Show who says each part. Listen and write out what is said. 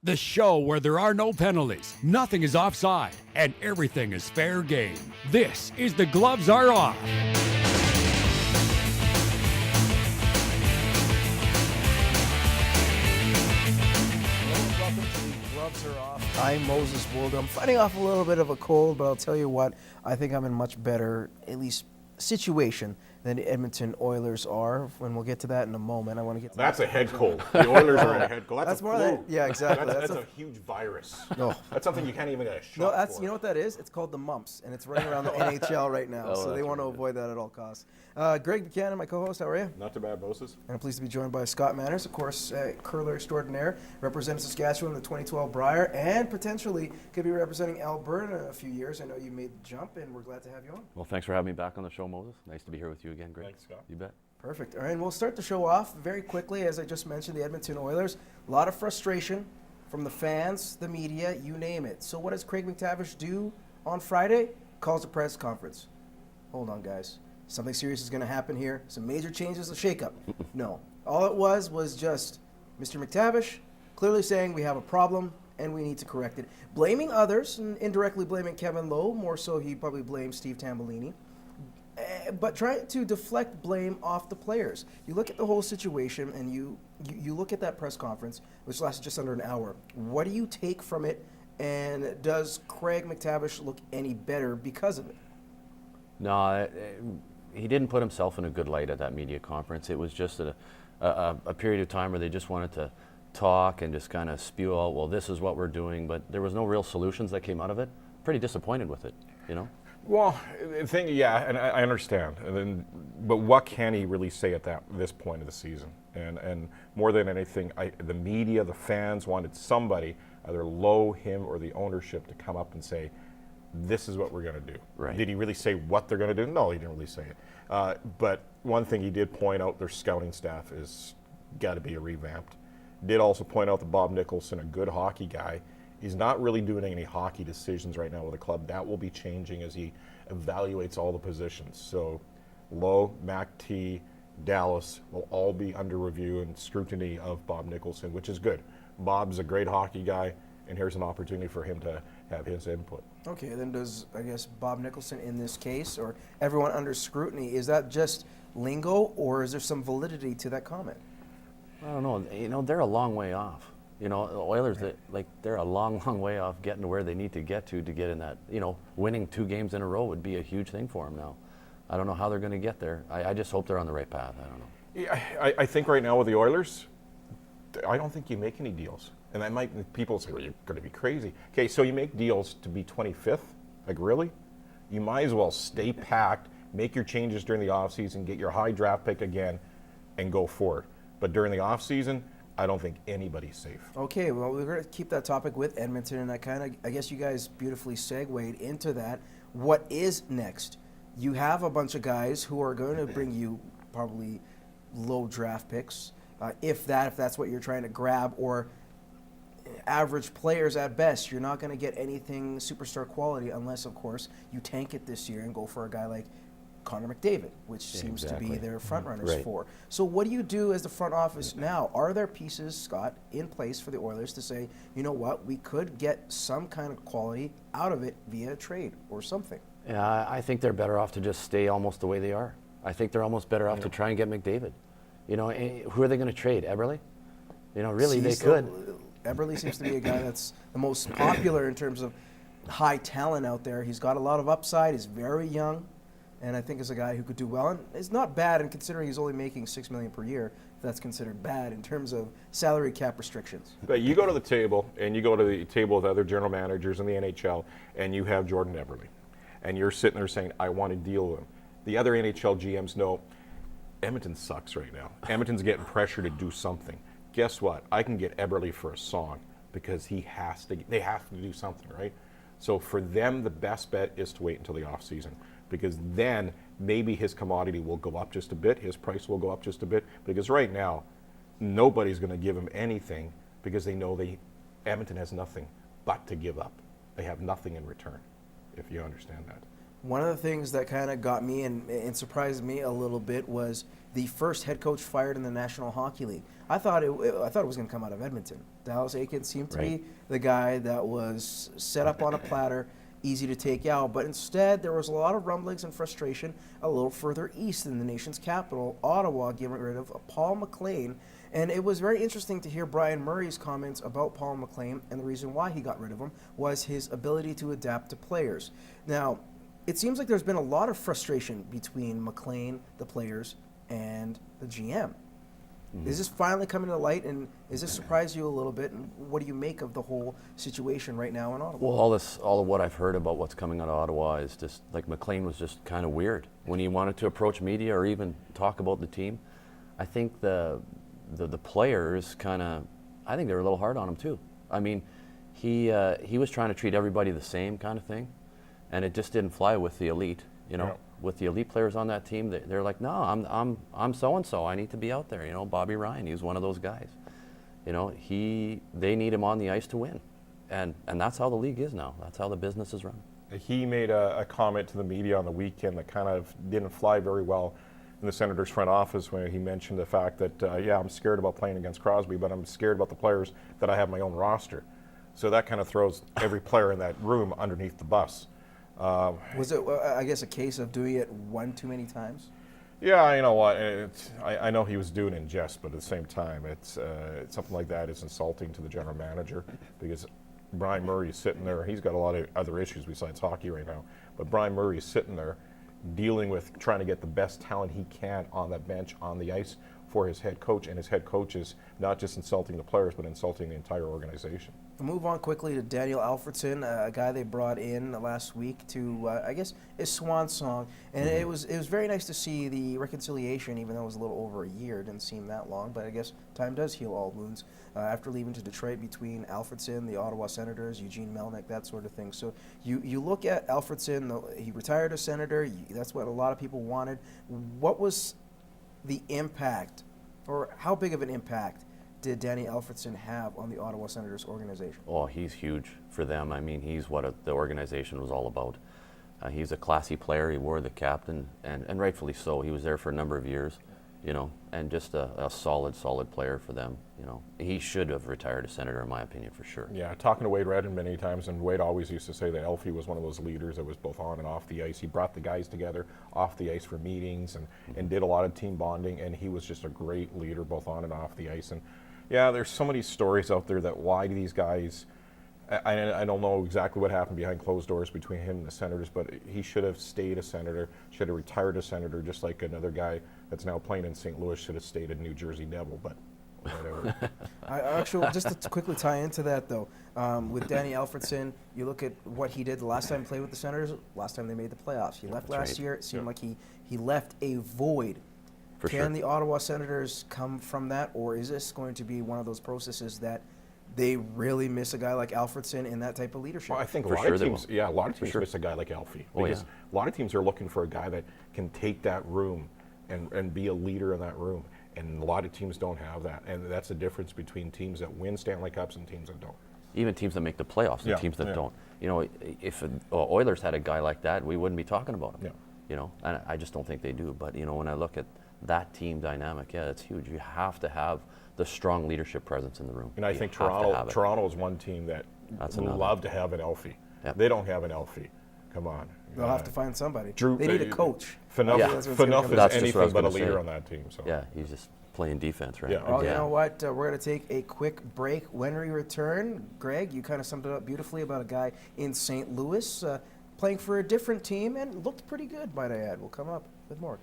Speaker 1: The show where there are no penalties, nothing is offside, and everything is fair game. This is The Gloves Are Off.
Speaker 2: Welcome to The Gloves Are Off. I'm Moses Woldu. I'm fighting off a little bit of a cold, but I'll tell you what, I think I'm in much better, at least situation, than the Edmonton Oilers are. When we'll get to that in a moment. I want to get to
Speaker 3: That's a head cold. The Oilers are in a head cold.
Speaker 2: That's
Speaker 3: a
Speaker 2: more
Speaker 3: flu.
Speaker 2: than, yeah, exactly.
Speaker 3: That's a huge virus.
Speaker 2: No.
Speaker 3: That's something you can't even get a shot
Speaker 2: No, that's
Speaker 3: for.
Speaker 2: you know what that is? It's called the mumps, and it's running around the NHL right now. So they want to avoid that at all costs. Greg Buchanan, my co-host, how are you?
Speaker 3: Not too bad, Moses.
Speaker 2: And I'm pleased to be joined by Scott Manners, of course, curler extraordinaire, represents Saskatchewan in the 2012 Brier, and potentially could be representing Alberta in a few years. I know you made the jump, and we're glad to have you on.
Speaker 4: Well, thanks for having me back on the show, Moses. Nice to be here with you again, Greg.
Speaker 3: Thanks, Scott.
Speaker 4: You bet.
Speaker 2: Perfect. All right, and we'll start the show off very quickly. As I just mentioned, the Edmonton Oilers, a lot of frustration from the fans, the media, you name it. So what does Craig MacTavish do on Friday? Calls a press conference. Hold on, guys. Something serious is going to happen here. Some major changes, a shakeup. No. All it was just Mr. MacTavish clearly saying we have a problem and we need to correct it. Blaming others, and indirectly blaming Kevin Lowe. More so, he probably blames Steve Tambellini. But trying to deflect blame off the players. You look at the whole situation and you look at that press conference, which lasted just under an hour. What do you take from it, and does Craig MacTavish look any better because of it?
Speaker 4: No, he didn't put himself in a good light at that media conference. It was just a period of time where they just wanted to talk and just kind of spew out, well, this is what we're doing, but there was no real solutions that came out of it. Pretty disappointed with it, you know?
Speaker 3: Well, the thing, yeah, and I understand. But what can he really say at this point of the season? And more than anything, the media, the fans wanted somebody, either Lowe, him, or the ownership, to come up and say, this is what we're going to do.
Speaker 4: Right.
Speaker 3: Did he really say what they're going to do? No, he didn't really say it. But one thing he did point out, their scouting staff is got to be revamped. Did also point out that Bob Nicholson, a good hockey guy, he's not really doing any hockey decisions right now with the club. That will be changing as he evaluates all the positions. So Lowe, MacT, Dallas will all be under review and scrutiny of Bob Nicholson, which is good. Bob's a great hockey guy, and here's an opportunity for him to have his input.
Speaker 2: Okay, then does, I guess, Bob Nicholson in this case, or everyone under scrutiny, is that just lingo, or is there some validity to that comment?
Speaker 4: I don't know. You know, they're a long way off. You know, the Oilers, they're a long, long way off getting to where they need to get in that, you know, winning 2 games in a row would be a huge thing for them now. I don't know how they're going to get there. I just hope they're on the right path. I don't know.
Speaker 3: Yeah, I think right now with the Oilers, I don't think you make any deals. And that might, people say, well, you're going to be crazy. Okay, so you make deals to be 25th? Like, really? You might as well stay packed, make your changes during the offseason, get your high draft pick again, and go forward. But during the offseason, I don't think anybody's safe. Okay,
Speaker 2: well, we're going to keep that topic with Edmonton, and I guess you guys beautifully segued into that. What is next? You have a bunch of guys who are going to bring you probably low draft picks, if that's what you're trying to grab, or average players at best. You're not going to get anything superstar quality unless, of course, you tank it this year and go for a guy like Connor McDavid, which seems to be their front runners for. So what do you do as the front office now? Are there pieces, Scott, in place for the Oilers to say, you know what, we could get some kind of quality out of it via trade or something?
Speaker 4: Yeah, I think they're better off to just stay almost the way they are. I think they're almost better off to try and get McDavid. You know, who are they going to trade? Eberle? You know, really, they could.
Speaker 2: Eberle seems to be a guy that's the most popular in terms of high talent out there. He's got a lot of upside. He's very young. And I think is a guy who could do well. And it's not bad, and considering he's only making $6 million per year, that's considered bad in terms of salary cap restrictions.
Speaker 3: But you go to the table, and you go to the table with other general managers in the NHL, and you have Jordan Eberle. And you're sitting there saying, I want to deal with him. The other NHL GMs know, Edmonton sucks right now. Edmonton's getting pressure to do something. Guess what? I can get Eberle for a song because they have to do something, right? So for them, the best bet is to wait until the offseason, because then maybe his commodity will go up just a bit, his price will go up just a bit, because right now, nobody's going to give him anything because they know Edmonton has nothing but to give up. They have nothing in return, if you understand that.
Speaker 2: One of the things that kind of got me and surprised me a little bit was the first head coach fired in the National Hockey League. I thought it was going to come out of Edmonton. Dallas Eakins seemed to be the guy that was set up on a platter, easy to take out. But instead, there was a lot of rumblings and frustration a little further east in the nation's capital, Ottawa, getting rid of Paul MacLean. And it was very interesting to hear Brian Murray's comments about Paul MacLean, and the reason why he got rid of him was his ability to adapt to players. Now, it seems like there's been a lot of frustration between MacLean, the players, and the GM. Is this finally coming to light, and does this surprise you a little bit? And what do you make of the whole situation right now in Ottawa?
Speaker 4: Well, all of what I've heard about what's coming out of Ottawa is just like MacLean was just kind of weird when he wanted to approach media or even talk about the team. I think the players kind of, I think they were a little hard on him too. I mean, he was trying to treat everybody the same kind of thing, and it just didn't fly with the elite. You know, with the elite players on that team, they're like, no, I'm so and so. I need to be out there. You know, Bobby Ryan, he's one of those guys. You know, they need him on the ice to win, and that's how the league is now. That's how the business is run.
Speaker 3: He made a comment to the media on the weekend that kind of didn't fly very well in the Senators' front office when he mentioned the fact that, yeah, I'm scared about playing against Crosby, but I'm scared about the players that I have my own roster. So that kind of throws every player in that room underneath the bus.
Speaker 2: Was it, I guess, a case of doing it one too many times?
Speaker 3: Yeah, you know what? I know he was doing it in jest, but at the same time, it's something like that is insulting to the general manager because Brian Murray is sitting there. He's got a lot of other issues besides hockey right now, but Brian Murray is sitting there dealing with trying to get the best talent he can on that bench, on the ice for his head coach, and his head coach is not just insulting the players, but insulting the entire organization.
Speaker 2: We'll move on quickly to Daniel ALFREDSSON, a guy they brought in last week to, I guess, his swan song. And it was very nice to see the reconciliation, even though it was a little over a year. It didn't seem that long, but I guess time does heal all wounds. After leaving to Detroit between ALFREDSSON, the Ottawa Senators, Eugene Melnyk, that sort of thing. So you look at ALFREDSSON, he retired as senator. That's what a lot of people wanted. What was the impact, or how big of an impact did Danny ALFREDSSON have on the Ottawa Senators organization? Oh,
Speaker 4: he's huge for them. I mean, he's what the organization was all about. He's a classy player. He wore the captain, and rightfully so. He was there for a number of years, you know, and just a solid player for them. You know, he should have retired as senator, in my opinion, for sure.
Speaker 3: Yeah, talking to Wade Redden many times, and Wade always used to say that Elfie was one of those leaders that was both on and off the ice. He brought the guys together off the ice for meetings and did a lot of team bonding, and he was just a great leader both on and off the ice. And yeah, there's so many stories out there that why do these guys, I don't know exactly what happened behind closed doors between him and the Senators, but he should have stayed a senator, should have retired a senator, just like another guy that's now playing in St. Louis should have stayed a New Jersey Devil, but whatever.
Speaker 2: Actually, just to quickly tie into that, though, with Danny ALFREDSSON, you look at what he did the last time he played with the Senators, last time they made the playoffs. He left last year. It seemed like he left a void. Can the Ottawa Senators come from that, or is this going to be one of those processes that they really miss a guy like ALFREDSSON in that type of leadership?
Speaker 3: Well, I think a lot of teams miss a guy like Alfie because a lot of teams are looking for a guy that can take that room and be a leader in that room, and a lot of teams don't have that, and that's the difference between teams that win Stanley Cups and teams that don't.
Speaker 4: Even teams that make the playoffs and teams that don't. You know, if Oilers had a guy like that, we wouldn't be talking about him. You know, and I just don't think they do. But you know, when I look at that team dynamic, it's huge. You have to have the strong leadership presence in the room.
Speaker 3: And I think Toronto is one team that would love to have an Elfie. They don't have an Elfie. Come on.
Speaker 2: They'll have to find somebody. They need a coach.
Speaker 3: Phaneuf is anything but a leader on that team. So.
Speaker 4: Yeah, he's just playing defense, right?
Speaker 2: Yeah. Well, you know what? We're going to take a quick break. When we return, Greg, you kind of summed it up beautifully about a guy in St. Louis playing for a different team and looked pretty good, might I add. We'll come up with more.